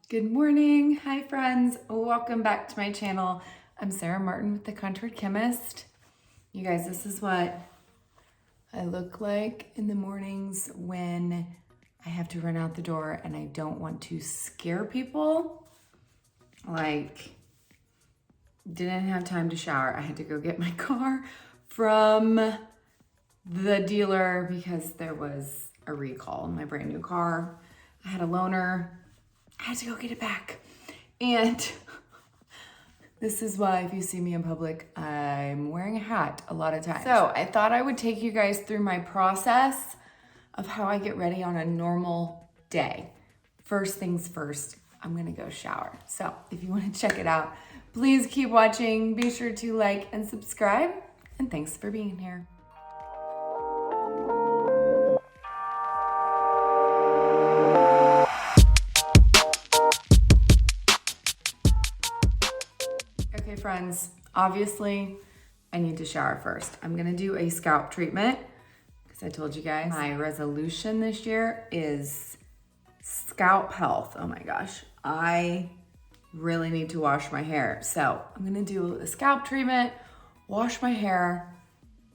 Good morning. Hi friends. Welcome back to my channel. I'm Sarah Martin with The Contoured Chemist. You guys, this is what I look like in the mornings when I have to run out the door and I don't want to scare people. Like, didn't have time to shower. I had to go get my car from the dealer because there was a recall on my brand new car. I had a loaner. I had to go get it back. And this is why if you see me in public, I'm wearing a hat a lot of times. So I thought I would take you guys through my process of how I get ready on a normal day. First things first, I'm gonna go shower. So if you wanna check it out, please keep watching. Be sure to like and subscribe. And thanks for being here. Okay, friends, obviously I need to shower first. I'm gonna do a scalp treatment because I told you guys my resolution this year is scalp health. Oh my gosh, I really need to wash my hair. So I'm gonna do a scalp treatment, wash my hair,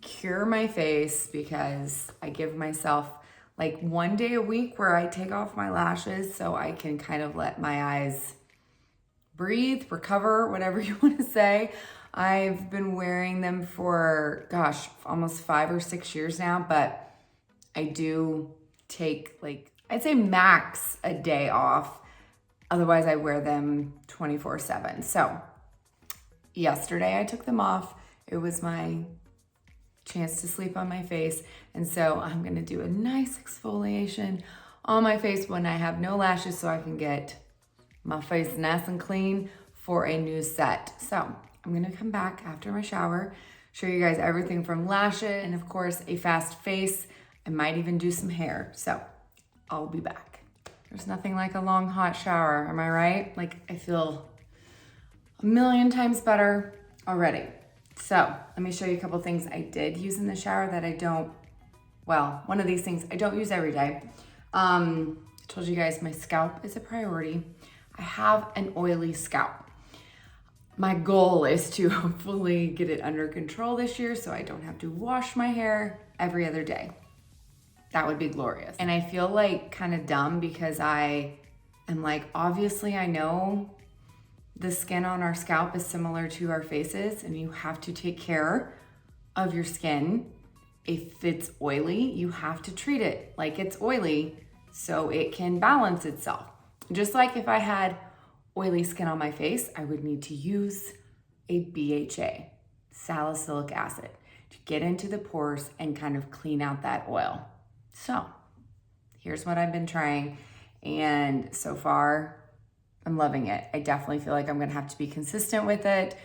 cure my face because I give myself like one day a week where I take off my lashes so I can kind of let my eyes breathe, recover, whatever you want to say. I've been wearing them for, gosh, almost 5 or 6 years now, but I do take like, I'd say max a day off. Otherwise I wear them 24/7. So yesterday I took them off. It was my chance to sleep on my face. And so I'm gonna do a nice exfoliation on my face when I have no lashes so I can get my face nice and clean for a new set. So I'm gonna come back after my shower, show you guys everything from lashes and of course a fast face. I might even do some hair. So I'll be back. There's nothing like a long hot shower, am I right? Like I feel a million times better already. So let me show you a couple things I did use in the shower that I don't, well, one of these things I don't use every day. I told you guys my scalp is a priority. I have an oily scalp. My goal is to hopefully get it under control this year so I don't have to wash my hair every other day. That would be glorious. And I feel like kind of dumb because I am like, obviously I know the skin on our scalp is similar to our faces and you have to take care of your skin. If it's oily, you have to treat it like it's oily so it can balance itself. Just like if I had oily skin on my face, I would need to use a BHA, salicylic acid, to get into the pores and kind of clean out that oil. So here's what I've been trying. And so far, I'm loving it. I definitely feel like I'm gonna have to be consistent with it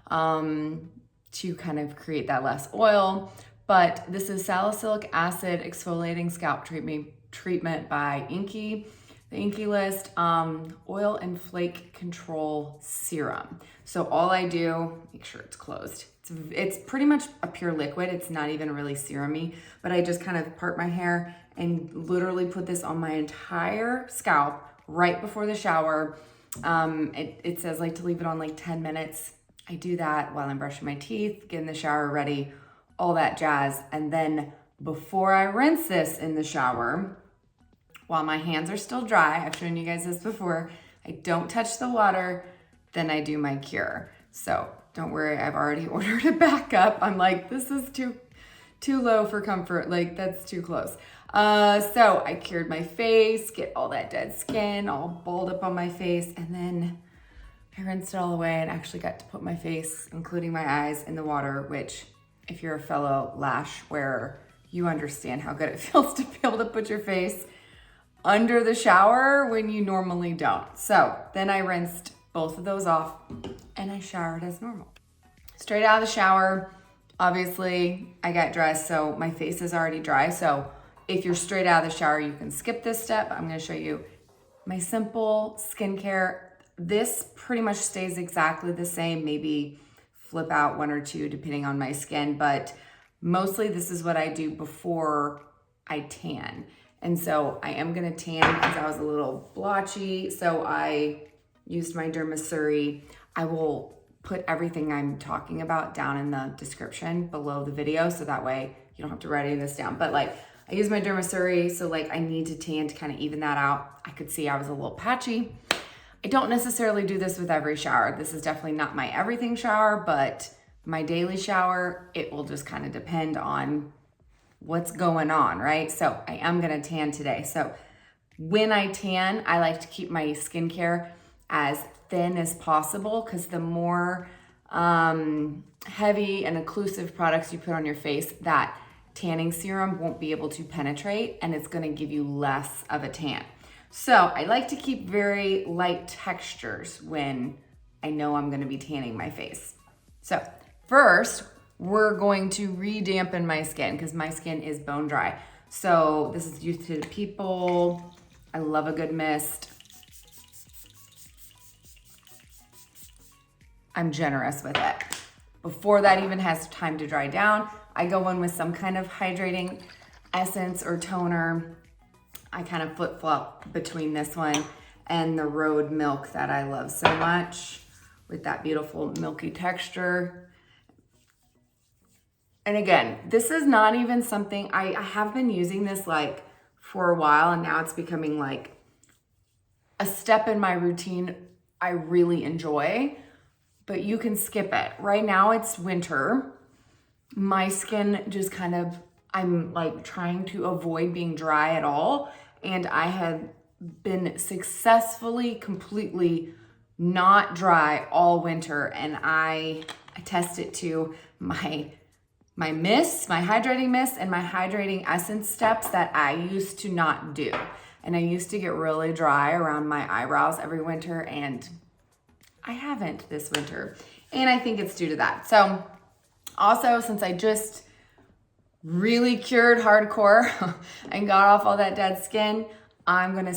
to kind of create that less oil. But this is salicylic acid exfoliating scalp treatment by Inky. The Inky List oil and flake control serum. So all I do, make sure it's closed. It's pretty much a pure liquid. It's not even really serum-y, but I just kind of part my hair and literally put this on my entire scalp right before the shower. It says like to leave it on like 10 minutes. I do that while I'm brushing my teeth, getting the shower ready, all that jazz. And then before I rinse this in the shower, while my hands are still dry, I've shown you guys this before, I don't touch the water, then I do my cure. So don't worry, I've already ordered a backup. I'm like, this is too low for comfort, like that's too close. So I cured my face, get all that dead skin all balled up on my face, and then I rinsed it all away and actually got to put my face, including my eyes, in the water, which if you're a fellow lash wearer, you understand how good it feels to be able to put your face under the shower when you normally don't. So then I rinsed both of those off and I showered as normal. Straight out of the shower, obviously I got dressed, so my face is already dry. So if you're straight out of the shower, you can skip this step. I'm gonna show you my simple skincare. This pretty much stays exactly the same, maybe flip out 1 or 2 depending on my skin, but mostly this is what I do before I tan. And so I am gonna tan because I was a little blotchy. So I used my Dermasuri. I will put everything I'm talking about down in the description below the video, so that way you don't have to write any of this down. But like, I use my Dermasuri, so like I need to tan to kind of even that out. I could see I was a little patchy. I don't necessarily do this with every shower. This is definitely not my everything shower, but my daily shower, it will just kind of depend on what's going on, right? So I am gonna tan today. So when I tan, I like to keep my skincare as thin as possible, because the more heavy and occlusive products you put on your face, that tanning serum won't be able to penetrate, and it's gonna give you less of a tan. So I like to keep very light textures when I know I'm gonna be tanning my face. So first, we're going to re-dampen my skin because my skin is bone dry. So this is Youth to the People. I love a good mist. I'm generous with it. Before that even has time to dry down, I go in with some kind of hydrating essence or toner. I kind of flip-flop between this one and the Road Milk that I love so much with that beautiful milky texture. And again, this is not even something, I have been using this like for a while, and now it's becoming like a step in my routine I really enjoy, but you can skip it. Right now it's winter. My skin just kind of, I'm like trying to avoid being dry at all. And I have been successfully, completely not dry all winter. And I attest it to my mist, my hydrating mist, and my hydrating essence steps that I used to not do. And I used to get really dry around my eyebrows every winter, and I haven't this winter. And I think it's due to that. So also, since I just really cured hardcore and got off all that dead skin, I'm going to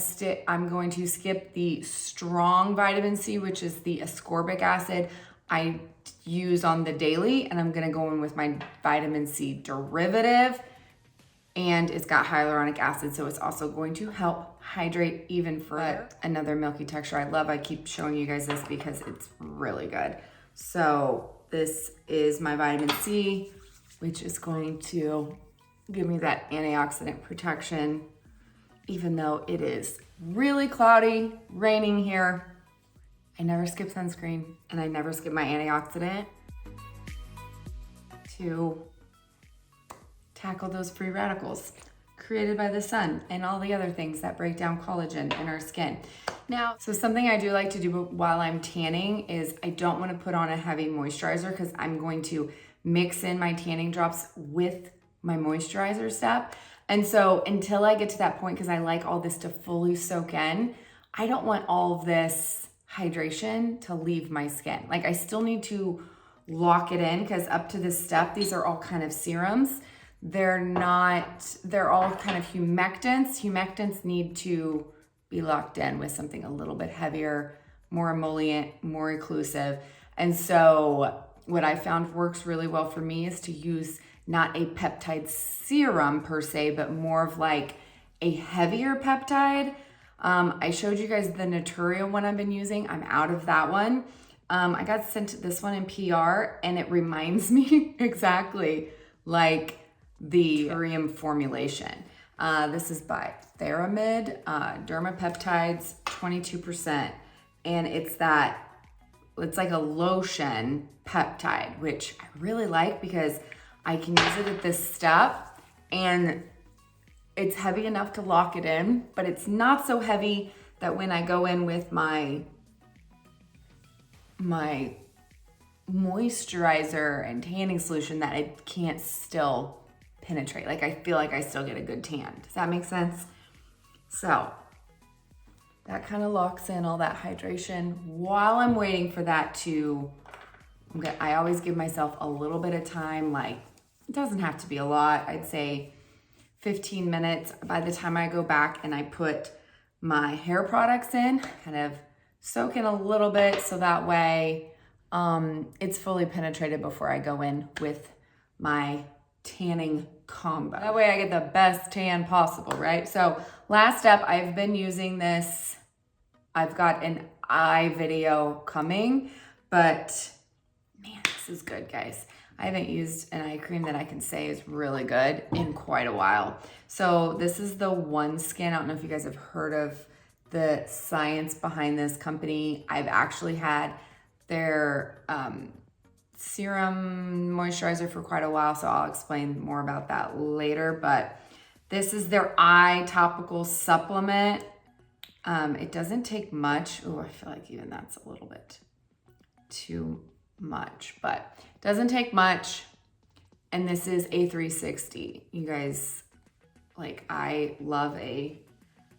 skip the strong vitamin C, which is the ascorbic acid I use on the daily, and I'm going to go in with my vitamin C derivative, and it's got hyaluronic acid, so it's also going to help hydrate even further. Another milky texture I love. I keep showing you guys this because it's really good. So this is my vitamin C, which is going to give me that antioxidant protection, even though it is really cloudy, raining here. I never skip sunscreen, and I never skip my antioxidant to tackle those free radicals created by the sun and all the other things that break down collagen in our skin. Now, so something I do like to do while I'm tanning is I don't want to put on a heavy moisturizer, because I'm going to mix in my tanning drops with my moisturizer step. And so until I get to that point, because I like all this to fully soak in, I don't want all of this hydration to leave my skin. Like, I still need to lock it in, because up to this step, these are all kind of serums. They're all kind of humectants. Humectants need to be locked in with something a little bit heavier, more emollient, more occlusive. And so what I found works really well for me is to use not a peptide serum per se, but more of like a heavier peptide. I showed you guys the Natura one I've been using. I'm out of that one. I got sent this one in PR, and it reminds me exactly like the Naturium formulation. This is by Theramid, Dermapeptides, 22%. And it's like a lotion peptide, which I really like because I can use it at this step, and it's heavy enough to lock it in, but it's not so heavy that when I go in with my moisturizer and tanning solution that it can't still penetrate. Like, I feel like I still get a good tan. Does that make sense? So that kind of locks in all that hydration. While I'm waiting for that to, I always give myself a little bit of time. Like, it doesn't have to be a lot. I'd say 15 minutes. By the time I go back and I put my hair products in, kind of soak in a little bit, so that way it's fully penetrated before I go in with my tanning combo. That way I get the best tan possible, right? So last step, I've been using this. I've got an eye video coming, but man, this is good, guys. I haven't used an eye cream that I can say is really good in quite a while. So this is the One Skin. I don't know if you guys have heard of the science behind this company. I've actually had their serum moisturizer for quite a while, so I'll explain more about that later. But this is their eye topical supplement. It doesn't take much. Oh, I feel like even that's a little bit too much, but it doesn't take much. And this is a 360. You guys, like, I love a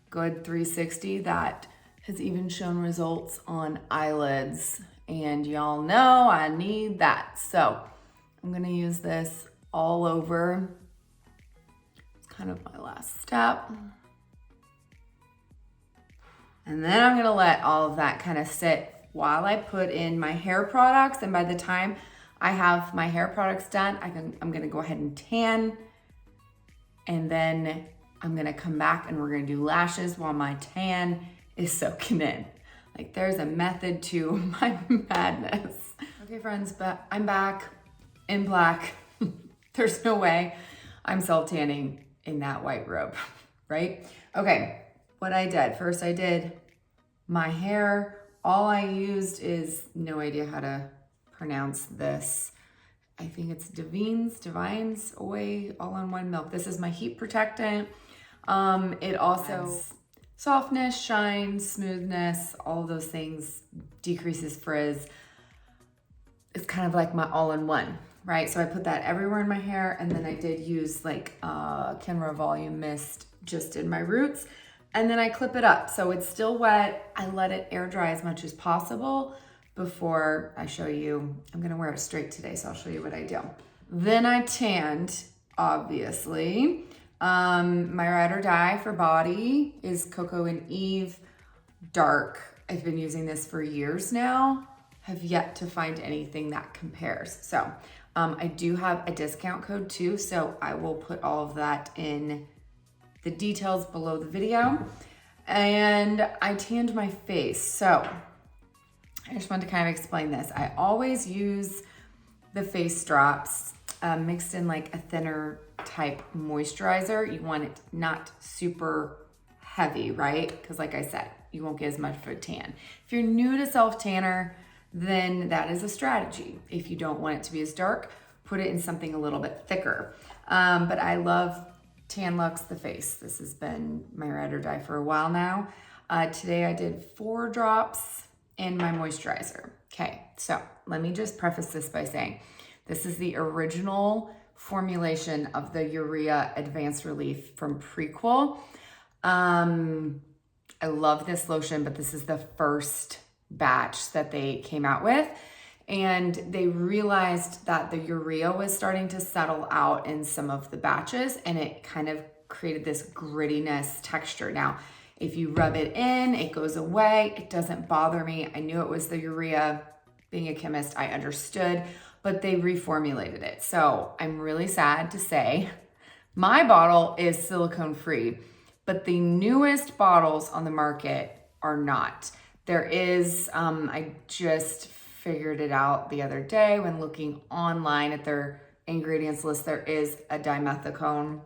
good 360 that has even shown results on eyelids, and y'all know I need that. So I'm gonna use this all over. It's kind of my last step. And then I'm gonna let all of that kind of sit while I put in my hair products. And by the time I have my hair products done, I'm gonna go ahead and tan. And then I'm gonna come back and we're gonna do lashes while my tan is soaking in. Like, there's a method to my madness. Okay, friends, but I'm back in black. There's no way I'm self-tanning in that white robe, right? Okay, what I did, first I did my hair. All I used is, no idea how to pronounce this. I think it's Divines Oil all-in-one milk. This is my heat protectant. It also has softness, shine, smoothness, all of those things, decreases frizz. It's kind of like my all-in-one, right? So I put that everywhere in my hair, and then I did use like Kenra Volume Mist just in my roots, and then I clip it up. So it's still wet. I let it air dry as much as possible before I show you. I'm gonna wear it straight today, so I'll show you what I do. Then I tanned, obviously. My ride or die for body is Coco and Eve Dark. I've been using this for years now. Have yet to find anything that compares. So I do have a discount code too, so I will put all of that in the details below the video. And I tanned my face. So I just wanted to kind of explain this. I always use the face drops mixed in like a thinner type moisturizer. You want it not super heavy, right? Because like I said, you won't get as much of a tan. If you're new to self-tanner, then that is a strategy. If you don't want it to be as dark, put it in something a little bit thicker. But I love Tan Luxe the face. This has been my ride or die for a while now. Today I did 4 drops in my moisturizer. Okay, so let me just preface this by saying, this is the original formulation of the Urea Advanced Relief from Prequel. I love this lotion, but this is the first batch that they came out with. And they realized that the urea was starting to settle out in some of the batches, and it kind of created this grittiness texture. Now, if you rub it in, it goes away. It doesn't bother me. I knew it was the urea. Being a chemist, I understood, but they reformulated it. So I'm really sad to say my bottle is silicone free, but the newest bottles on the market are not. There is, I just figured it out the other day when looking online at their ingredients list, there is a dimethicone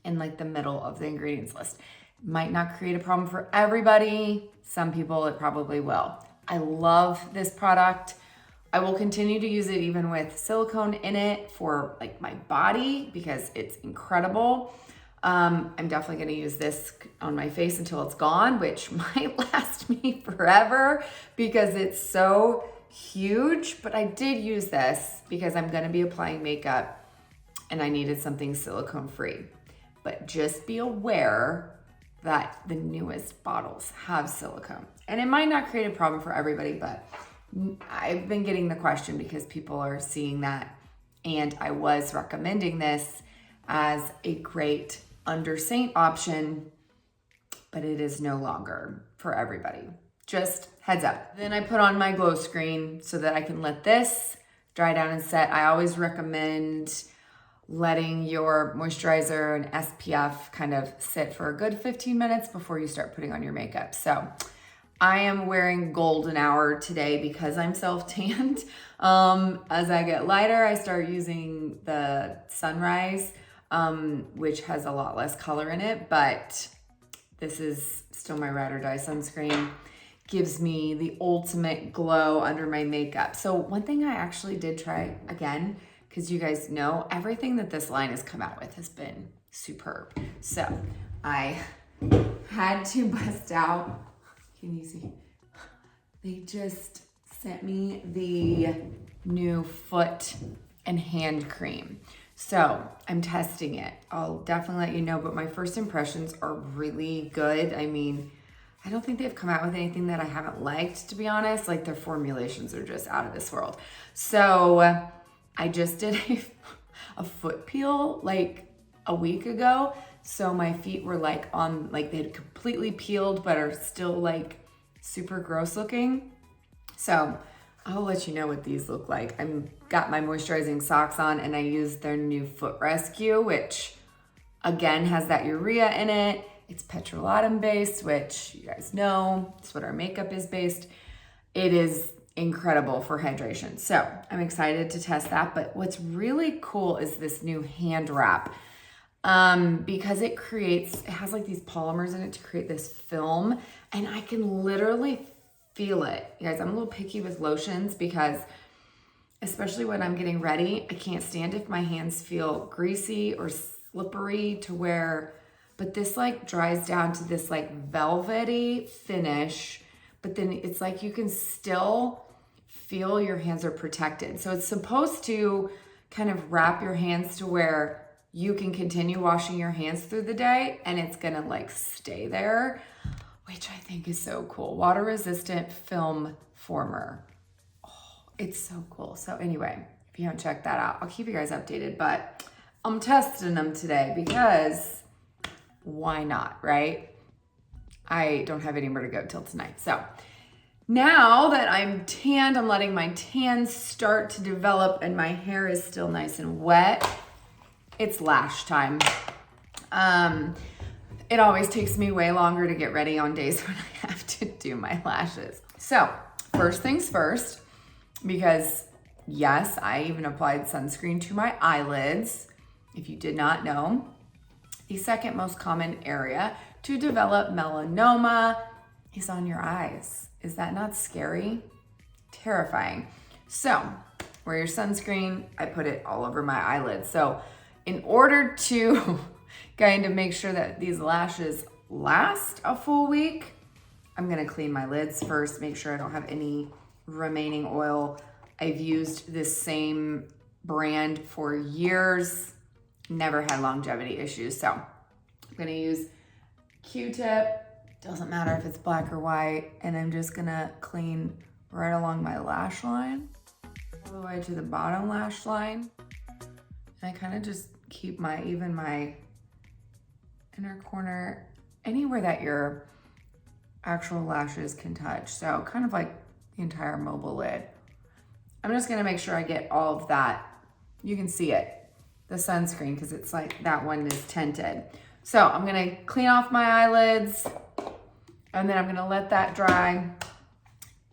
in like the middle of the ingredients list. Might not create a problem for everybody. Some people it probably will. I love this product. I will continue to use it even with silicone in it for like my body because it's incredible. I'm definitely gonna use this on my face until it's gone, which might last me forever because it's so huge. But I did use this because I'm gonna be applying makeup and I needed something silicone free. But just be aware that the newest bottles have silicone. And it might not create a problem for everybody, but I've been getting the question because people are seeing that. And I was recommending this as a great under Seint option, but it is no longer for everybody. Just heads up. Then I put on my glow screen so that I can let this dry down and set. I always recommend letting your moisturizer and SPF kind of sit for a good 15 minutes before you start putting on your makeup. So I am wearing golden hour today because I'm self-tanned. As I get lighter, I start using the Sunrise, which has a lot less color in it, but this is still my ride or die sunscreen. Gives me the ultimate glow under my makeup. So one thing I actually did try again, because you guys know everything that this line has come out with has been superb. So I had to bust out, can you see? They just sent me the new foot and hand cream. So I'm testing it. I'll definitely let you know, but my first impressions are really good. I mean, I don't think they've come out with anything that I haven't liked, to be honest. Like their formulations are just out of this world. So I just did a foot peel like a week ago. So my feet were like on, like they had completely peeled, but are still like super gross looking. So I'll let you know what these look like. I've got my moisturizing socks on and I used their new Foot Rescue, which again has that urea in it. It's petrolatum based, which you guys know, it's what our makeup is based. It is incredible for hydration. So I'm excited to test that. But what's really cool is this new hand wrap. Because it has like these polymers in it to create this film, and I can literally feel it. You guys, I'm a little picky with lotions because especially when I'm getting ready, I can't stand if my hands feel greasy or slippery to where, but this like dries down to this like velvety finish, but then it's like you can still feel your hands are protected. So it's supposed to kind of wrap your hands to where you can continue washing your hands through the day and it's gonna like stay there, which I think is so cool. Water resistant film former. Oh, it's so cool. So anyway, if you haven't checked that out, I'll keep you guys updated, but I'm testing them today because why not, right? I don't have anywhere to go till tonight. So now that I'm tanned, I'm letting my tan start to develop and my hair is still nice and wet. It's lash time. It always takes me way longer to get ready on days when I have to do my lashes. So first things first, because yes, I even applied sunscreen to my eyelids. If you did not know, the second most common area to develop melanoma is on your eyes. Is that not scary? Terrifying. So wear your sunscreen. I put it all over my eyelids. So in order to kind of make sure that these lashes last a full week, I'm gonna clean my lids first, make sure I don't have any remaining oil. I've used this same brand for years, never had longevity issues. So I'm gonna use Q-tip, doesn't matter if it's black or white, and I'm just gonna clean right along my lash line, all the way to the bottom lash line. And I kind of just keep my inner corner, anywhere that your actual lashes can touch. So kind of like the entire mobile lid. I'm just gonna make sure I get all of that. You can see it, the sunscreen, because it's like that one is tinted. So I'm gonna clean off my eyelids and then I'm gonna let that dry.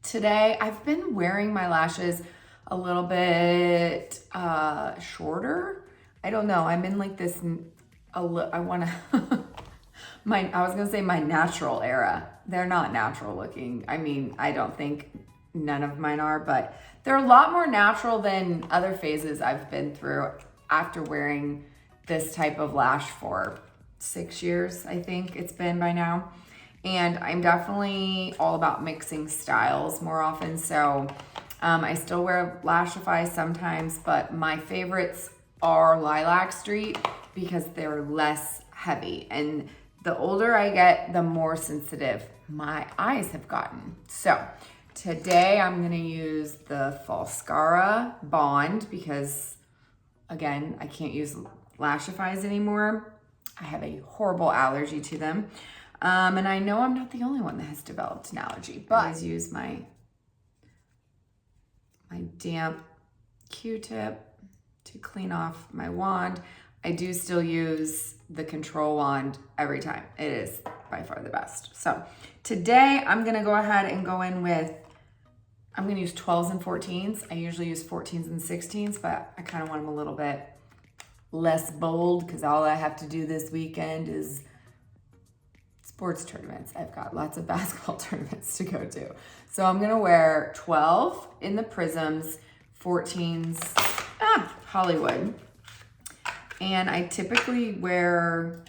Today, I've been wearing my lashes a little bit shorter. I don't know, I'm in like this, I was gonna say my natural era. They're not natural looking. I mean, I don't think none of mine are, but they're a lot more natural than other phases I've been through after wearing this type of lash for 6 years, I think it's been by now. And I'm definitely all about mixing styles more often. So I still wear Lashify sometimes, but my favorites are Lilac Street because they're less heavy. And the older I get, the more sensitive my eyes have gotten. So today I'm gonna use the Falscara Bond because, again, I can't use Lashifys anymore. I have a horrible allergy to them. And I know I'm not the only one that has developed an allergy, but I always use my damp Q-tip to clean off my wand. I do still use the control wand every time. It is by far the best. So today I'm gonna go ahead and go in with, I'm gonna use 12s and 14s. I usually use 14s and 16s, but I kind of want them a little bit less bold because all I have to do this weekend is sports tournaments. I've got lots of basketball tournaments to go to. So I'm gonna wear 12 in the Prisms, 14s, Hollywood. And I typically wear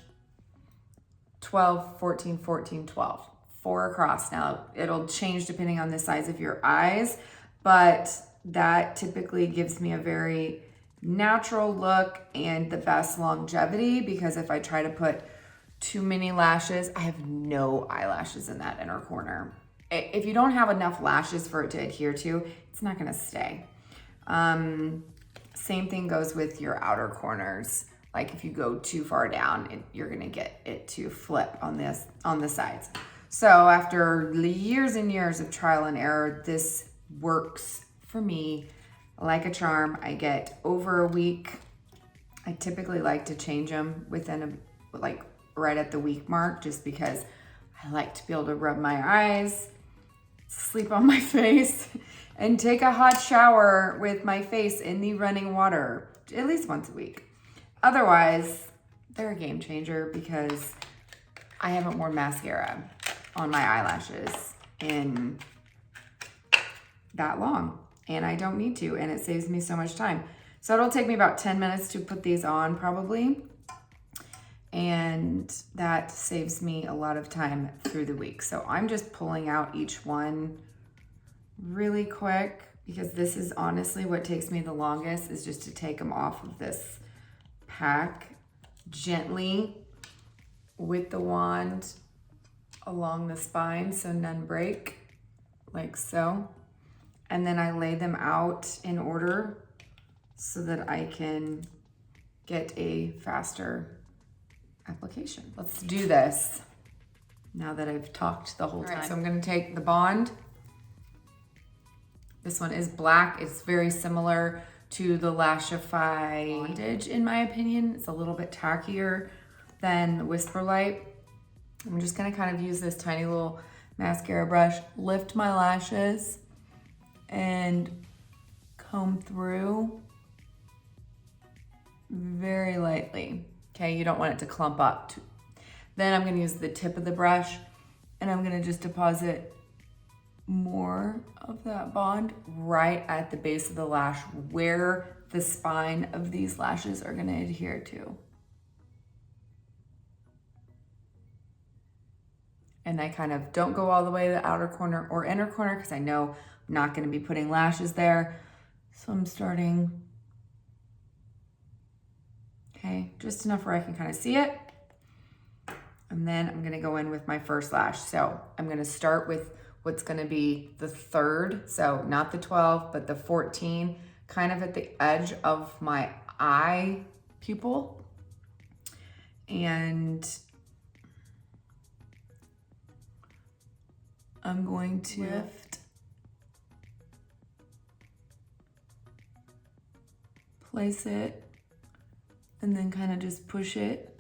12, 14, 14, 12, 4 across. Now it'll change depending on the size of your eyes, but that typically gives me a very natural look and the best longevity, because if I try to put too many lashes, I have no eyelashes in that inner corner. If you don't have enough lashes for it to adhere to, it's not gonna stay. Same thing goes with your outer corners. Like if you go too far down, you're gonna get it to flip on the sides. So after years and years of trial and error, this works for me like a charm. I get over a week. I typically like to change them within like right at the week mark, just because I like to be able to rub my eyes, sleep on my face, and take a hot shower with my face in the running water at least once a week. Otherwise, they're a game changer because I haven't worn mascara on my eyelashes in that long, and I don't need to, and it saves me so much time. So it'll take me about 10 minutes to put these on probably, and that saves me a lot of time through the week. So I'm just pulling out each one really quick, because this is honestly what takes me the longest, is just to take them off of this pack gently with the wand along the spine so none break, like so. And then I lay them out in order so that I can get a faster application. Let's do this now that I've talked the whole time. All right, so I'm gonna take the Bond. This one is black. It's very similar to the Lashify Bondage in my opinion. It's a little bit tackier than Whisper Light. I'm just gonna kind of use this tiny little mascara brush, lift my lashes, and comb through very lightly. Okay, you don't want it to clump up. Then I'm gonna use the tip of the brush, and I'm gonna just deposit more of that Bond right at the base of the lash where the spine of these lashes are gonna adhere to. And I kind of don't go all the way to the outer corner or inner corner because I know I'm not gonna be putting lashes there. So I'm starting, okay, just enough where I can kind of see it. And then I'm gonna go in with my first lash. So I'm gonna start with what's gonna be the third, so not the 12, but the 14, kind of at the edge of my eye pupil. And I'm going to lift, place it, and then kind of just push it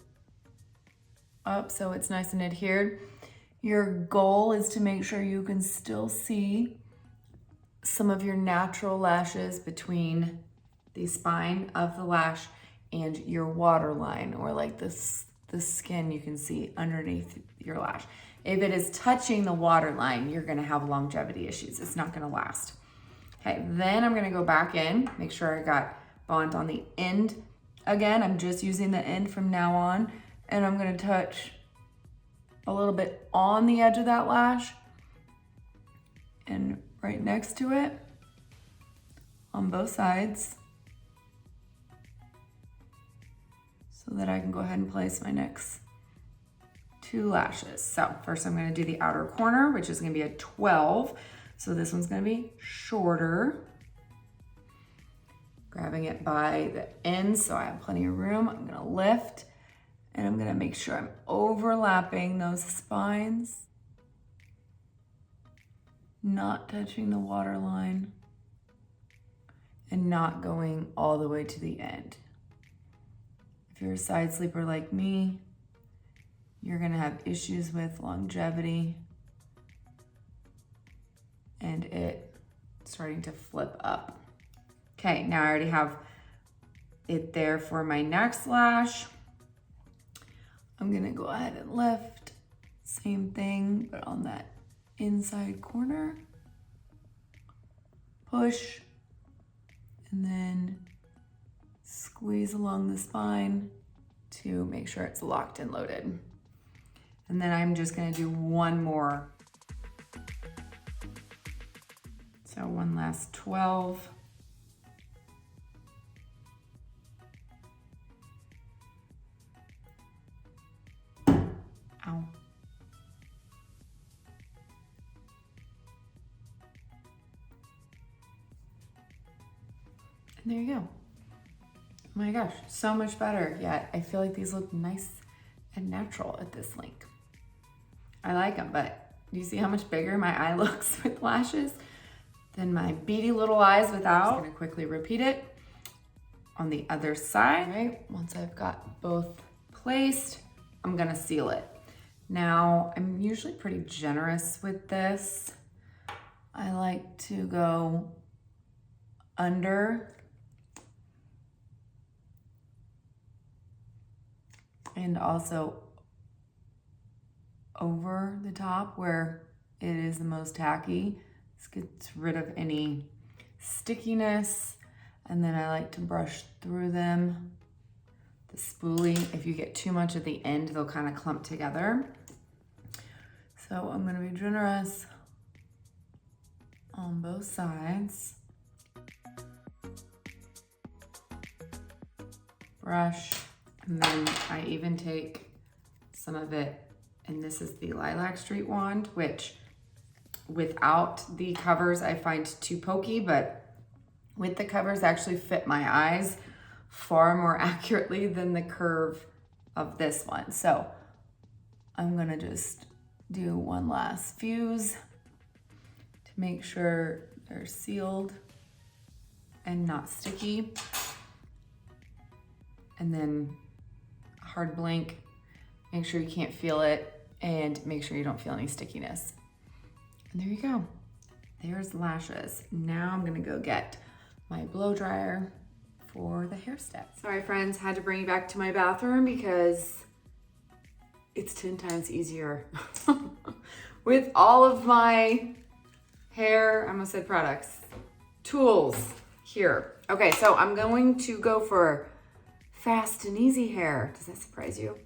up so it's nice and adhered. Your goal is to make sure you can still see some of your natural lashes between the spine of the lash and your waterline, or like the skin you can see underneath your lash. If it is touching the waterline, you're gonna have longevity issues. It's not gonna last. Okay, then I'm gonna go back in, make sure I got Bond on the end. Again, I'm just using the end from now on, and I'm gonna touch a little bit on the edge of that lash and right next to it on both sides, so that I can go ahead and place my next 2 lashes. So first I'm gonna do the outer corner, which is gonna be a 12. So this one's gonna be shorter. Grabbing it by the end so I have plenty of room. I'm gonna lift, and I'm gonna make sure I'm overlapping those spines, not touching the waterline. and not going all the way to the end. If you're a side sleeper like me, you're gonna have issues with longevity and it starting to flip up. Okay, now I already have it there for my next lash. I'm gonna go ahead and lift, same thing, but on that inside corner. Push, and then squeeze along the spine to make sure it's locked and loaded. And then I'm just gonna do one more. So one last 12. Ow. And there you go. Oh my gosh, so much better. Yet I feel like these look nice and natural at this length. I like them, but do you see how much bigger my eye looks with lashes than my beady little eyes without? I'm just gonna quickly repeat it on the other side. All right, once I've got both placed, I'm gonna seal it. Now, I'm usually pretty generous with this. I like to go under and also over the top where it is the most tacky. This gets rid of any stickiness. And then I like to brush through them. The spoolie, if you get too much at the end, they'll kind of clump together. So I'm gonna be generous on both sides. Brush, and then I even take some of it, and this is the Lilac Street wand, which without the covers I find too pokey, but with the covers actually fit my eyes far more accurately than the curve of this one. So I'm gonna just do one last fuse to make sure they're sealed and not sticky. And then hard blink, make sure you can't feel it, and make sure you don't feel any stickiness. And there you go. There's lashes. Now I'm gonna go get my blow dryer for the hair step. Sorry friends, had to bring you back to my bathroom because it's 10 times easier with all of my hair, I almost said products, tools here. Okay, so I'm going to go for fast and easy hair. Does that surprise you?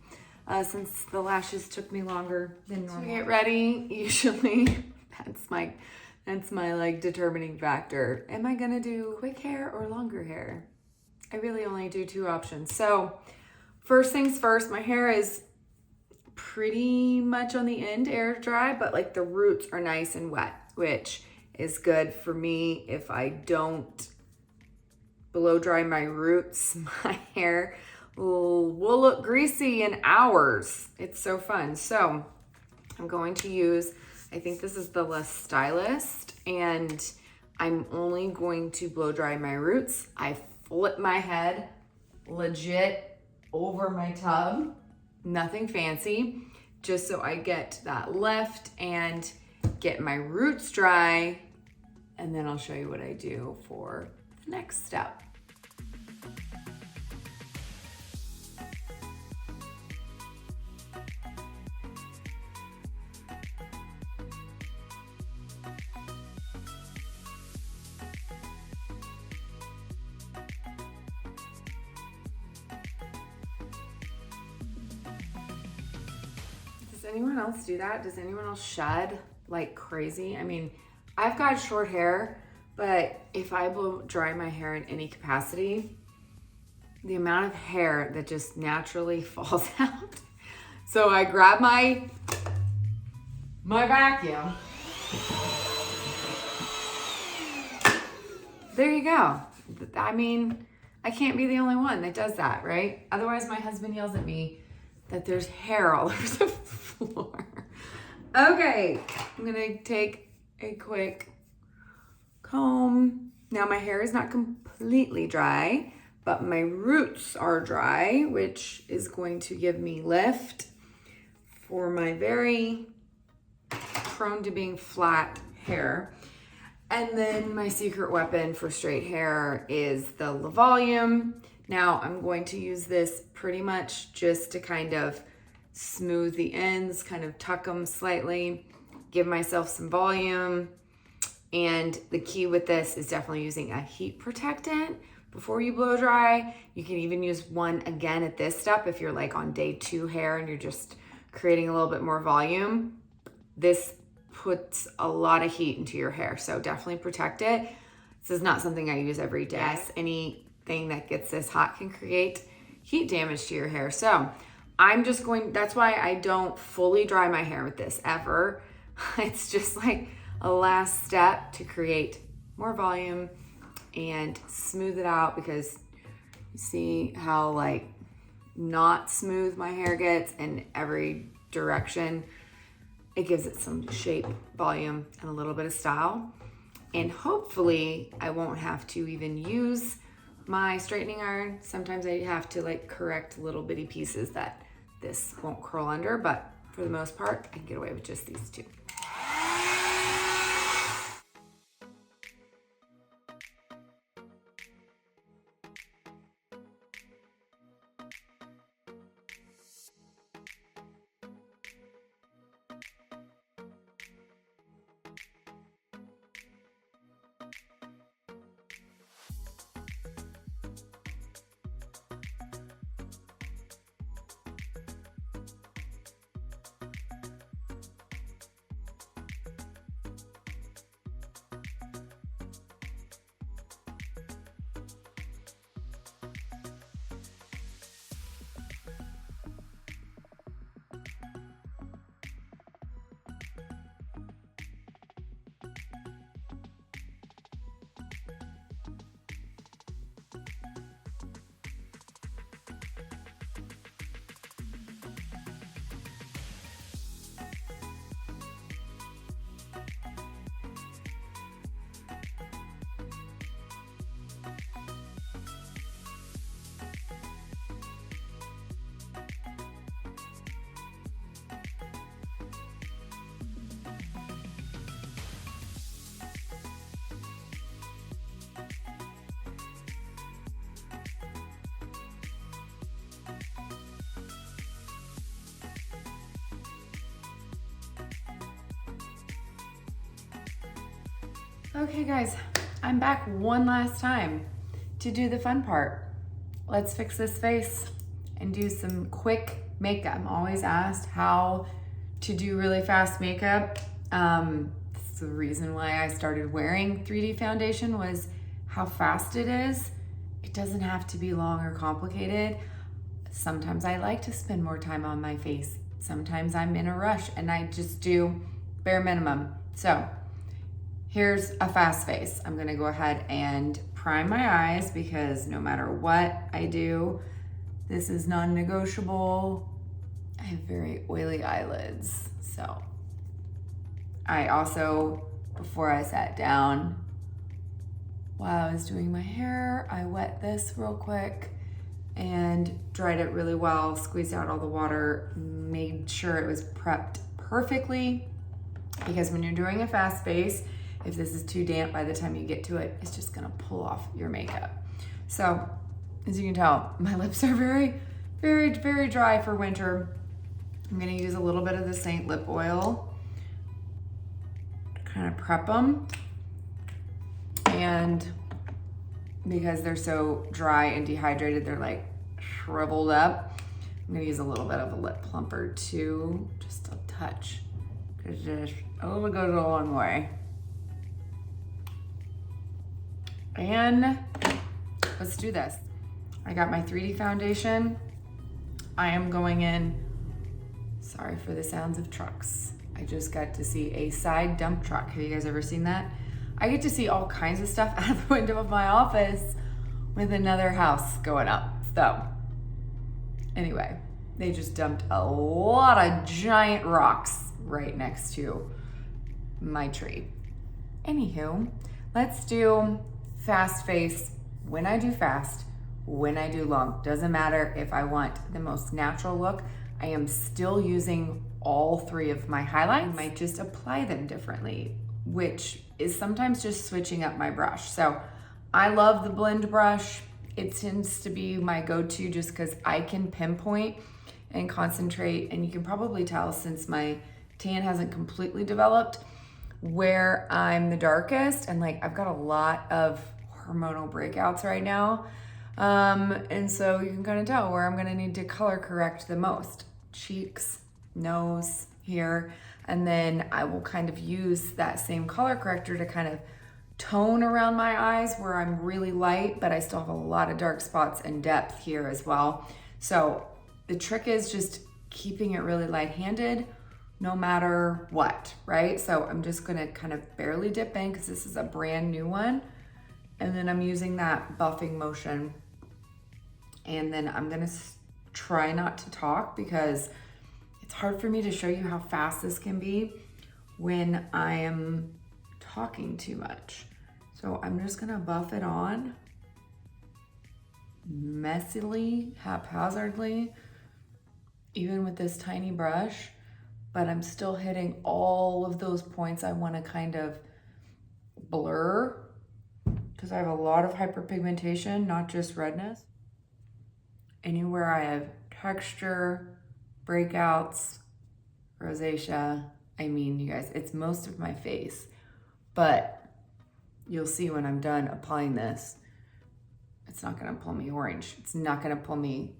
Since the lashes took me longer than normal. To get ready, usually that's my like determining factor. Am I gonna do quick hair or longer hair? I really only do two options. So first things first, my hair is pretty much on the end air dry, but like the roots are nice and wet, which is good for me. If I don't blow dry my roots, my hair will look greasy in hours. It's so fun. So I'm going to use, I think this is the Less Stylist, and I'm only going to blow dry my roots. I flip my head legit over my tub, nothing fancy, just so I get that lift and get my roots dry, and then I'll show you what I do for the next step. Does anyone else do that? Does anyone else shed like crazy? I mean, I've got short hair, but if I blow dry my hair in any capacity, the amount of hair that just naturally falls out. So I grab my vacuum. There you go. I mean, I can't be the only one that does that, right? Otherwise my husband yells at me that there's hair all over the floor. Okay, I'm gonna take a quick comb Now my hair is not completely dry, but my roots are dry, which is going to give me lift for my very prone to being flat hair. And then my secret weapon for straight hair is the Le Volume. Now I'm going to use this pretty much just to kind of smooth the ends, kind of tuck them slightly, give myself some volume. And the key with this is definitely using a heat protectant before you blow dry. You can even use one again at this step if you're like on day 2 hair and you're just creating a little bit more volume. This puts a lot of heat into your hair, so definitely protect it. This is not something I use every day. Yes, anything that gets this hot can create heat damage to your hair. So I'm just going, that's why I don't fully dry my hair with this ever. It's just like a last step to create more volume and smooth it out, because you see how like not smooth my hair gets in every direction. It gives it some shape, volume, and a little bit of style. And hopefully I won't have to even use my straightening iron. Sometimes I have to like correct little bitty pieces that this won't curl under, but for the most part, I can get away with just these two. Okay guys, I'm back one last time to do the fun part. Let's fix this face and do some quick makeup. I'm always asked how to do really fast makeup. It's the reason why I started wearing 3D foundation, was how fast it is. It doesn't have to be long or complicated. Sometimes I like to spend more time on my face. Sometimes I'm in a rush and I just do bare minimum. So here's a fast face. I'm gonna go ahead and prime my eyes, because no matter what I do, this is non-negotiable. I have very oily eyelids. So I also, before I sat down, while I was doing my hair, I wet this real quick and dried it really well, squeezed out all the water, made sure it was prepped perfectly, because when you're doing a fast face, if this is too damp by the time you get to it, it's just gonna pull off your makeup. So, as you can tell, my lips are very, very, very dry for winter. I'm gonna use a little bit of the Seint Lip Oil to kind of prep them. And because they're so dry and dehydrated, they're like shriveled up, I'm gonna use a little bit of a lip plumper too, just a touch. Because just a little goes a long way. And let's do this. I got my 3D foundation. I am going in, sorry for the sounds of trucks. I just got to see a side dump truck. Have you guys ever seen that? I get to see all kinds of stuff out of the window of my office with another house going up. So anyway, they just dumped a lot of giant rocks right next to my tree. Anywho, let's do fast face when I do fast, when I do long. Doesn't matter if I want the most natural look. I am still using all three of my highlights. I might just apply them differently, which is sometimes just switching up my brush. So I love the blend brush. It tends to be my go-to just because I can pinpoint and concentrate, and you can probably tell since my tan hasn't completely developed where I'm the darkest, and like I've got a lot of hormonal breakouts right now. And so you can kind of tell where I'm gonna need to color correct the most. Cheeks, nose, here, and then I will kind of use that same color corrector to kind of tone around my eyes where I'm really light, but I still have a lot of dark spots and depth here as well. So the trick is just keeping it really light-handed no matter what, right? So I'm just gonna kind of barely dip in because this is a brand new one. And then I'm using that buffing motion. And then I'm gonna try not to talk because it's hard for me to show you how fast this can be when I am talking too much. So I'm just gonna buff it on messily, haphazardly, even with this tiny brush, but I'm still hitting all of those points I wanna kind of blur because I have a lot of hyperpigmentation, not just redness. Anywhere I have texture, breakouts, rosacea, I mean, you guys, it's most of my face, but you'll see when I'm done applying this, it's not gonna pull me orange. It's not gonna pull me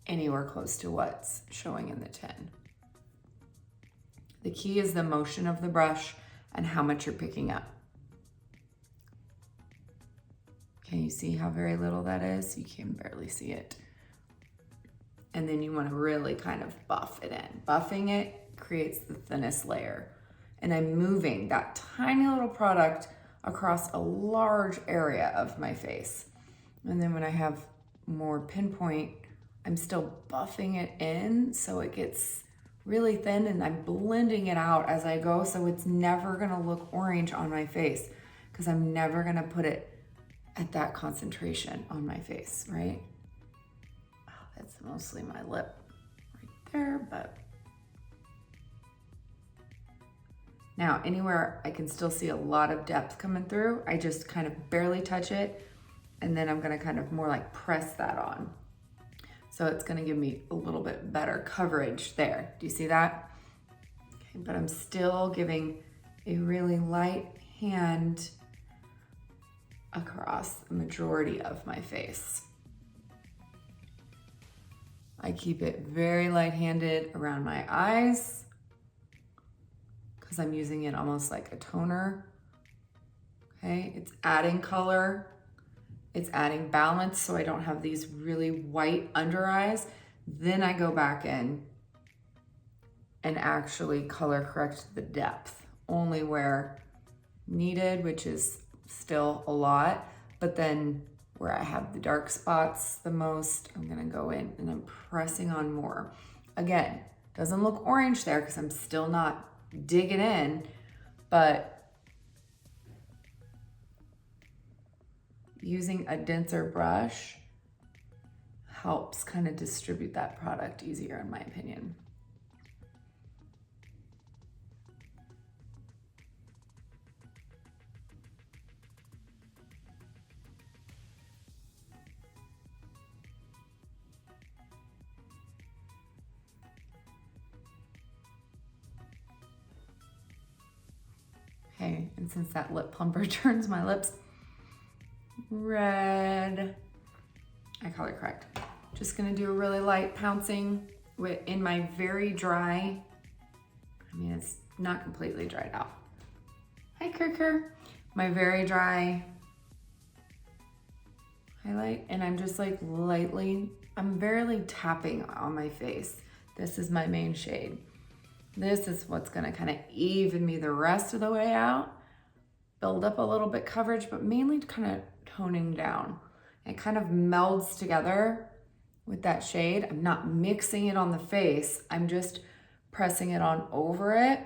anywhere close to what's showing in the tin. The key is the motion of the brush and how much you're picking up. Can you see how very little that is? You can barely see it. And then you wanna really kind of buff it in. Buffing it creates the thinnest layer. And I'm moving that tiny little product across a large area of my face. And then when I have more pinpoint, I'm still buffing it in so it gets really thin, and I'm blending it out as I go so it's never gonna look orange on my face because I'm never gonna put it at that concentration on my face, right? Oh, that's mostly my lip right there, but now anywhere I can still see a lot of depth coming through, I just kind of barely touch it, and then I'm gonna kind of more like press that on. So it's gonna give me a little bit better coverage there. Do you see that? Okay, but I'm still giving a really light hand across the majority of my face. I keep it very light-handed around my eyes because I'm using it almost like a toner. Okay, it's adding color. It's adding balance so I don't have these really white under eyes. Then I go back in and actually color correct the depth, only where needed, which is still a lot, but then where I have the dark spots the most, I'm gonna go in and I'm pressing on more. Again, doesn't look orange there because I'm still not digging in, but using a denser brush helps kind of distribute that product easier, in my opinion. Okay, and since that lip plumper turns my lips red, I color correct. Just gonna do a really light pouncing in my very dry, I mean, it's not completely dried out. Hi, Kirker. My very dry highlight, and I'm just like lightly, I'm barely tapping on my face. This is my main shade. This is what's gonna kind of even me the rest of the way out, build up a little bit coverage, but mainly kind of toning down. It kind of melds together with that shade. I'm not mixing it on the face. I'm just pressing it on over it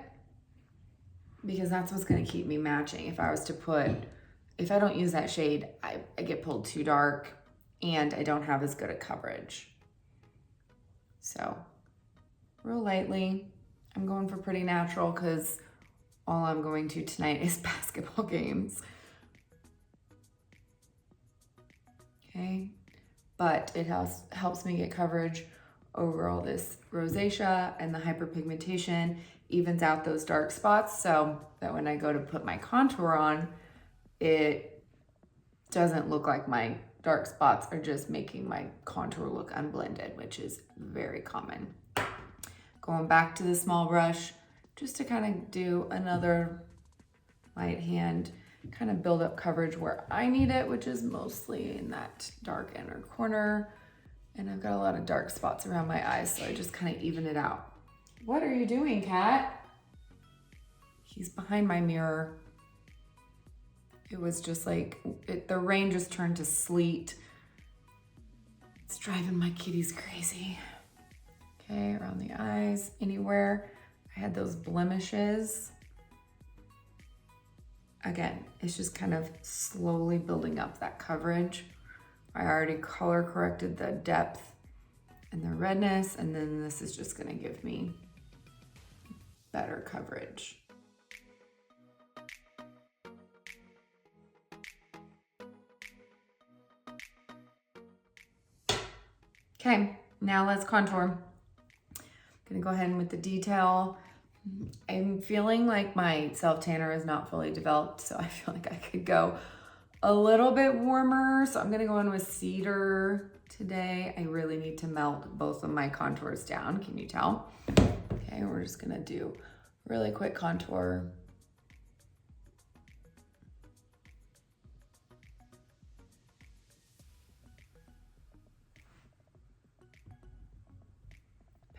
because that's what's gonna keep me matching. If I was to put if I don't use that shade, I get pulled too dark and I don't have as good a coverage. So real lightly, I'm going for pretty natural because all I'm going to tonight is basketball games. Okay, but it helps me get coverage over all this rosacea, and the hyperpigmentation evens out those dark spots so that when I go to put my contour on, it doesn't look like my dark spots are just making my contour look unblended, which is very common. Going back to the small brush, just to kind of do another light hand, kind of build up coverage where I need it, which is mostly in that dark inner corner. And I've got a lot of dark spots around my eyes, so I just kind of even it out. What are you doing, cat? He's behind my mirror. It was just like, the rain just turned to sleet. It's driving my kitties crazy. Okay, around the eyes, anywhere I had those blemishes. Again, it's just kind of slowly building up that coverage. I already color corrected the depth and the redness, and then this is just gonna give me better coverage. Okay, now let's contour. I'm gonna go ahead with the detail. I'm feeling like my self-tanner is not fully developed, so I feel like I could go a little bit warmer. So I'm gonna go in with cedar today. I really need to melt both of my contours down. Can you tell? Okay, we're just gonna do really quick contour.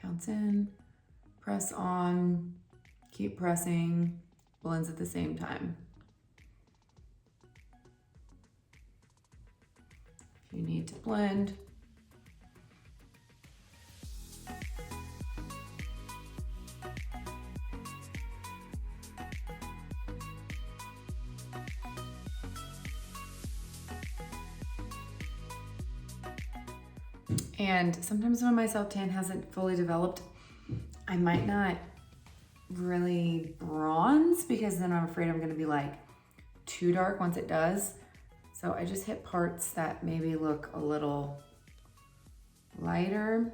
Pounce in, press on, keep pressing, blends at the same time. If you need to blend, and sometimes when my self-tan hasn't fully developed, I might not really bronze because then I'm afraid I'm gonna be like too dark once it does. So I just hit parts that maybe look a little lighter.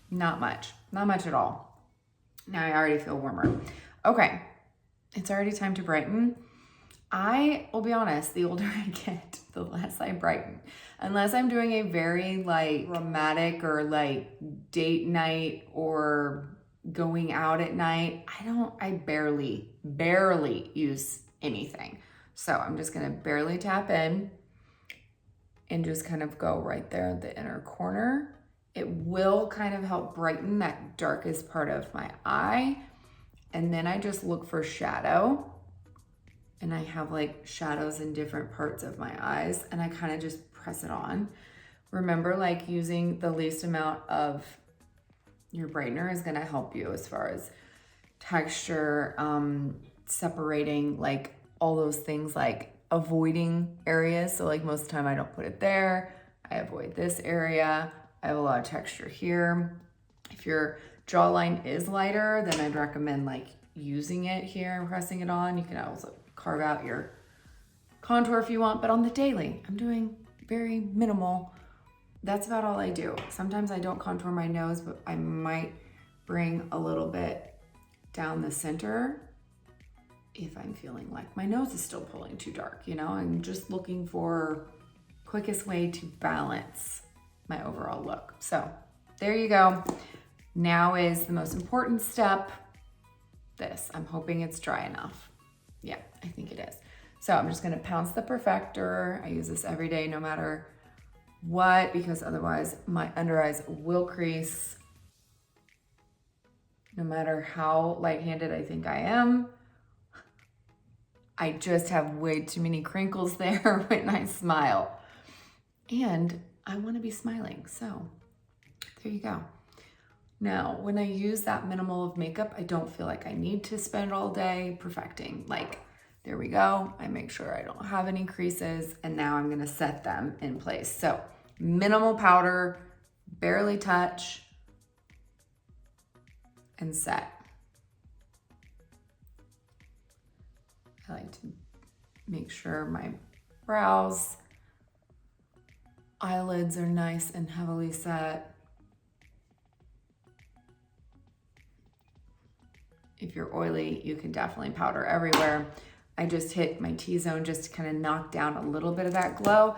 Not much at all. Now I already feel warmer. Okay, it's already time to brighten. I will be honest, the older I get, the less I brighten. Unless I'm doing a very like romantic or like date night or going out at night, I barely use anything. So I'm just gonna barely tap in and just kind of go right there at the inner corner. It will kind of help brighten that darkest part of my eye. And then I just look for shadow. And I have like shadows in different parts of my eyes, and I kind of just press it on. Remember, like using the least amount of your brightener is gonna help you as far as texture, separating, like all those things, like avoiding areas. So like most of the time I don't put it there. I avoid this area. I have a lot of texture here. If your jawline is lighter, then I'd recommend like using it here and pressing it on. You can also carve out your contour if you want, but on the daily, I'm doing very minimal. That's about all I do. Sometimes I don't contour my nose, but I might bring a little bit down the center if I'm feeling like my nose is still pulling too dark, you know? I'm just looking for quickest way to balance my overall look. So there you go. Now is the most important step. This, I'm hoping it's dry enough. Yeah, I think it is. So I'm just gonna pounce the perfector. I use this every day, no matter what, because otherwise my under eyes will crease. No matter how light-handed I think I am, I just have way too many crinkles there when I smile. And I wanna be smiling, so there you go. Now, when I use that minimal of makeup, I don't feel like I need to spend all day perfecting. Like, there we go. I make sure I don't have any creases, and now I'm gonna set them in place. So, minimal powder, barely touch, and set. I like to make sure my brows, eyelids are nice and heavily set. If you're oily, you can definitely powder everywhere. I just hit my T-zone just to kind of knock down a little bit of that glow.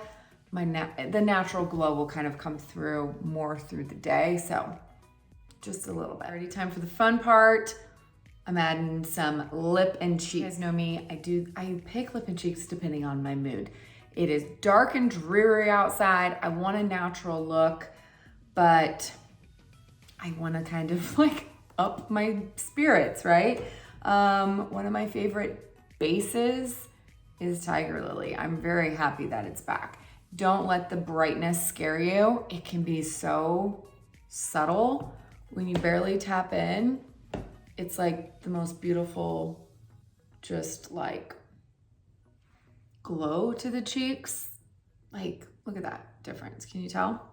The natural glow will kind of come through more through the day, so just a little bit. Already time for the fun part. I'm adding some lip and cheeks. You guys know me, I pick lip and cheeks depending on my mood. It is dark and dreary outside. I want a natural look, but I want to kind of like up my spirits, right? One of my favorite bases is Tiger Lily. I'm very happy that it's back. Don't let the brightness scare you. It can be so subtle. When you barely tap in, it's like the most beautiful, just like glow to the cheeks. Like, look at that difference. Can you tell?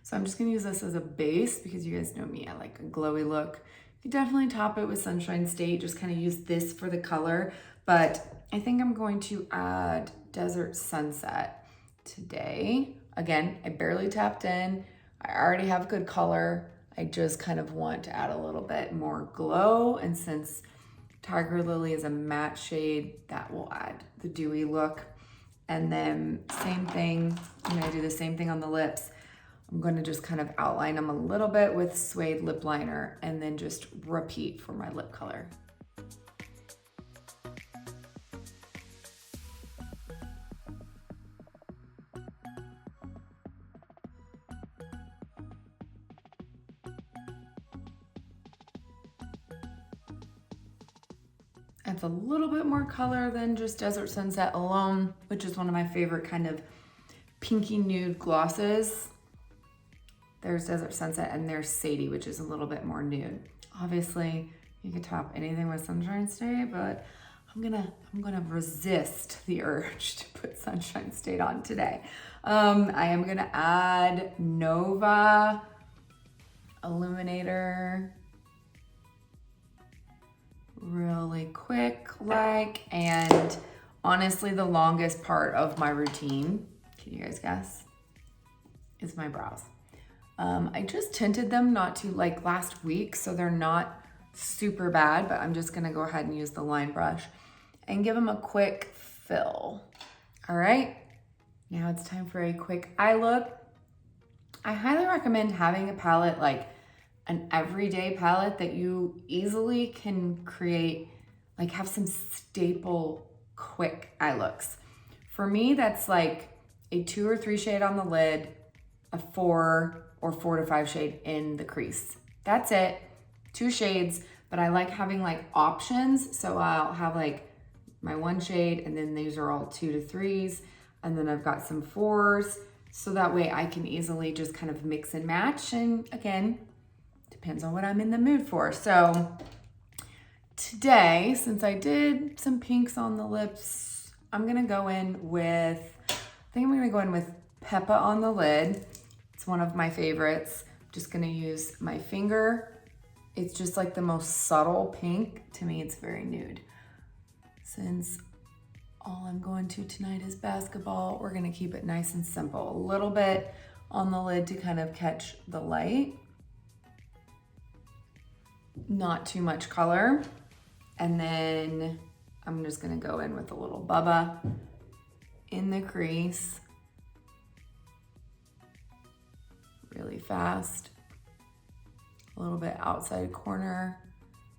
So I'm just gonna use this as a base because you guys know me, I like a glowy look. You can definitely top it with Sunshine State, just kind of use this for the color, but I think I'm going to add Desert Sunset today. Again, I barely tapped in. I already have good color. I just kind of want to add a little bit more glow, and since Tiger Lily is a matte shade, that will add the dewy look. And then same thing, I'm gonna do the same thing on the lips. I'm gonna just kind of outline them a little bit with suede lip liner and then just repeat for my lip color. It's a little bit more color than just Desert Sunset alone, which is one of my favorite kind of pinky nude glosses. There's Desert Sunset and there's Sadie, which is a little bit more nude. Obviously, you could top anything with Sunshine State, but I'm gonna resist the urge to put Sunshine State on today. I am gonna add Nova Illuminator really quick, and honestly, the longest part of my routine, can you guys guess, is my brows. I just tinted them not too like last week, so they're not super bad, but I'm just gonna go ahead and use the line brush and give them a quick fill. All right, now it's time for a quick eye look. I highly recommend having a palette, like an everyday palette that you easily can create, like have some staple quick eye looks. For me, that's like a 2 or 3 shade on the lid, a 4 or 4 to 5 shade in the crease. That's it, 2 shades, but I like having like options. So I'll have like my 1 shade, and then these are all 2 to 3s. And then I've got some 4s. So that way I can easily just kind of mix and match. And again, depends on what I'm in the mood for. So today, since I did some pinks on the lips, I'm gonna go in with, I think I'm gonna go in with Peppa on the lid. It's one of my favorites. I'm just gonna use my finger. It's just like the most subtle pink. To me, it's very nude. Since all I'm going to tonight is basketball, we're gonna keep it nice and simple. A little bit on the lid to kind of catch the light. Not too much color. And then I'm just gonna go in with a little Bubba in the crease. Really fast. A little bit outside corner.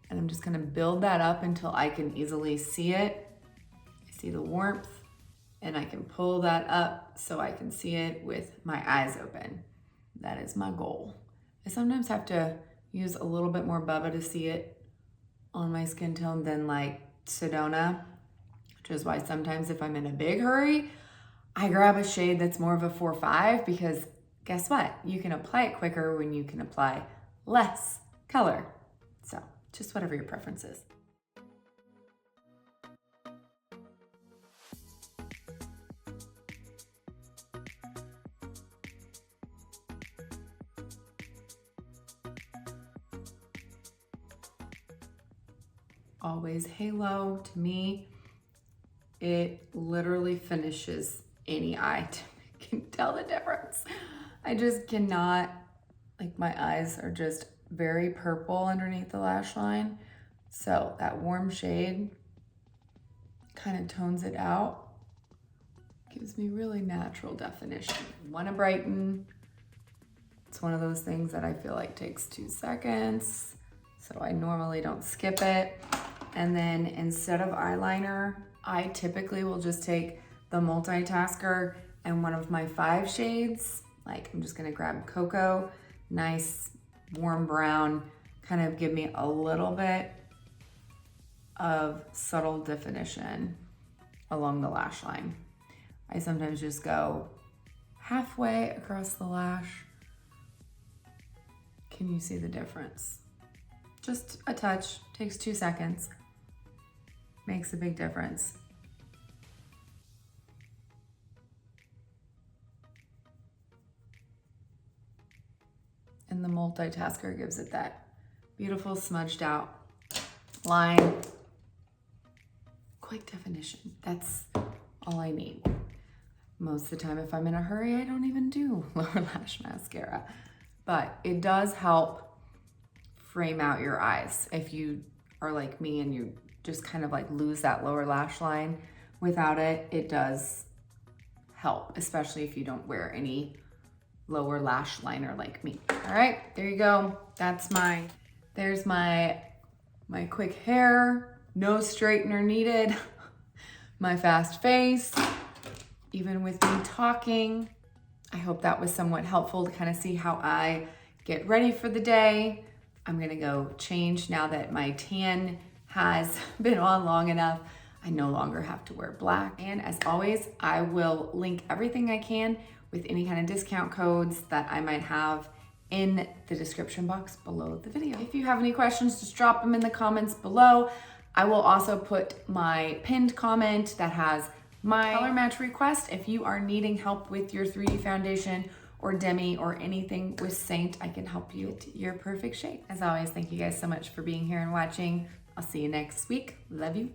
And I'm just gonna build that up until I can easily see it. I see the warmth, and I can pull that up so I can see it with my eyes open. That is my goal. I sometimes have to use a little bit more Bubba to see it on my skin tone than like Sedona, which is why sometimes if I'm in a big hurry, I grab a shade that's more of a 4-5, because guess what? You can apply it quicker when you can apply less color. So just whatever your preference is. Always halo. To me, it literally finishes any eye. I can tell the difference. I just cannot, like my eyes are just very purple underneath the lash line. So that warm shade kind of tones it out. Gives me really natural definition. Want to brighten. It's one of those things that I feel like takes 2 seconds. So I normally don't skip it. And then instead of eyeliner, I typically will just take the multitasker and one of my 5 shades. Like I'm just gonna grab Cocoa, nice warm brown, kind of give me a little bit of subtle definition along the lash line. I sometimes just go halfway across the lash. Can you see the difference? Just a touch, takes 2 seconds, makes a big difference. And the multitasker gives it that beautiful smudged out line. Quick definition, that's all I need. Most of the time, if I'm in a hurry, I don't even do lower lash mascara, but it does help frame out your eyes. If you are like me and you just kind of like lose that lower lash line without it, it does help, especially if you don't wear any lower lash liner like me. All right, there you go. There's my quick hair, no straightener needed, my fast face, even with me talking. I hope that was somewhat helpful to kind of see how I get ready for the day. I'm gonna go change now that my tan has been on long enough. I no longer have to wear black. And as always, I will link everything I can with any kind of discount codes that I might have in the description box below the video. If you have any questions, just drop them in the comments below. I will also put my pinned comment that has my color match request. If you are needing help with your 3D foundation or Demi or anything with Seint, I can help you get your perfect shade. As always, thank you guys so much for being here and watching. I'll see you next week. Love you.